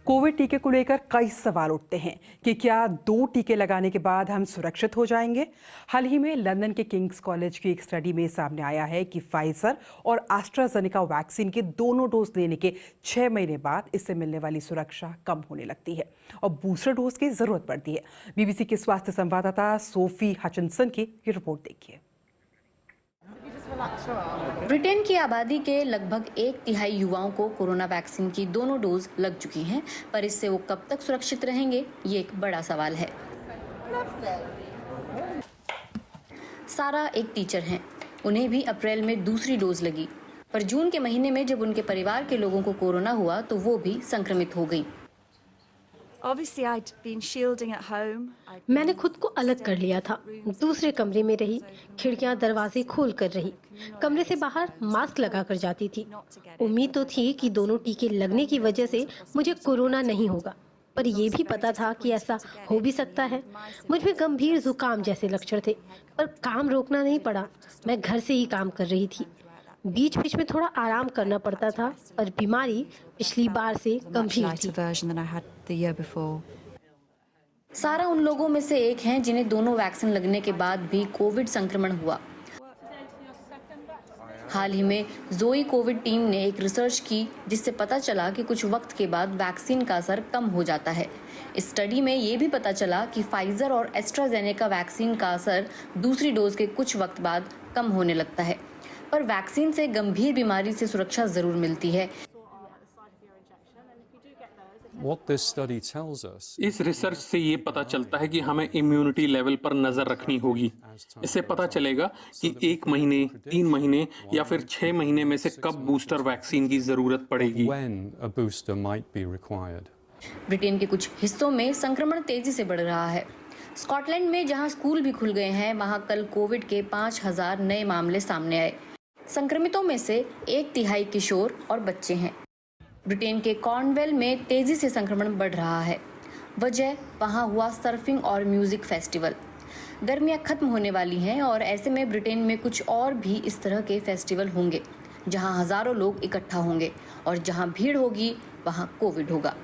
Covid टीके को लेकर कई सवाल उठते हैं कि क्या 2 टीके लगाने के बाद हम सुरक्षित हो जाएंगे। हाल ही में लंदन के किंग्स कॉलेज की एक स्टडी में सामने आया है कि फाइजर और एस्ट्राजेनेका वैक्सीन के दोनों डोज लेने के 6 महीने बाद इससे मिलने वाली सुरक्षा कम होने लगती है और बूस्टर डोज की जरूरत पड़ती है। बीबीसी के स्वास्थ्य संवाददाता सोफी हचिनसन की ये रिपोर्ट देखिए। ब्रिटेन की आबादी के लगभग 1/3 युवाओं को कोरोना वैक्सीन की दोनों डोज लग चुकी हैं, पर इससे वो कब तक सुरक्षित रहेंगे, ये एक बड़ा सवाल है। सारा एक टीचर हैं, उन्हें भी अप्रैल में दूसरी डोज लगी, पर जून के महीने में जब उनके परिवार के लोगों को कोरोना हुआ तो वो भी संक्रमित हो गई। मैंने खुद को अलग कर लिया था, दूसरे कमरे में रही, खिड़कियां दरवाजे खोल कर रही, कमरे से बाहर मास्क लगा कर जाती थी। उम्मीद तो थी कि दोनों टीके लगने की वजह से मुझे कोरोना नहीं होगा, पर यह भी पता था कि ऐसा हो भी सकता है। मुझ में गंभीर जुकाम जैसे लक्षण थे, पर काम रोकना नहीं पड़ा। मैं घर से ही काम कर रही थी, बीच बीच में थोड़ा आराम करना पड़ता था, पर बीमारी पिछली बार से गंभीर थी। सारा उन लोगों में से एक हैं जिन्हें दोनों वैक्सीन लगने के बाद भी कोविड संक्रमण हुआ। हाल ही में जोई कोविड टीम ने एक रिसर्च की जिससे पता चला कि कुछ वक्त के बाद वैक्सीन का असर कम हो जाता है। इस स्टडी में ये भी पता चला कि फाइजर और एस्ट्राजेनेका वैक्सीन का असर दूसरी डोज के कुछ वक्त बाद कम होने लगता है, पर वैक्सीन से गंभीर बीमारी से सुरक्षा जरूर मिलती है। इस रिसर्च से ये पता चलता है कि हमें इम्यूनिटी लेवल पर नजर रखनी होगी। इससे पता चलेगा कि 1 महीने, 3 महीने या फिर 6 महीने में से कब बूस्टर वैक्सीन की जरूरत पड़ेगी। ब्रिटेन के कुछ हिस्सों में संक्रमण तेजी से बढ़ रहा है। स्कॉटलैंड में जहां स्कूल भी खुल गए हैं, वहां कल कोविड के 5000 नए मामले सामने आए। संक्रमितों में से 1/3 किशोर और बच्चे हैं। ब्रिटेन के कॉर्नवेल में तेजी से संक्रमण बढ़ रहा है। वजह वहां हुआ सर्फिंग और म्यूजिक फेस्टिवल। गर्मियां खत्म होने वाली हैं और ऐसे में ब्रिटेन में कुछ और भी इस तरह के फेस्टिवल होंगे जहां हजारों लोग इकट्ठा होंगे और जहां भीड़ होगी वहां कोविड होगा।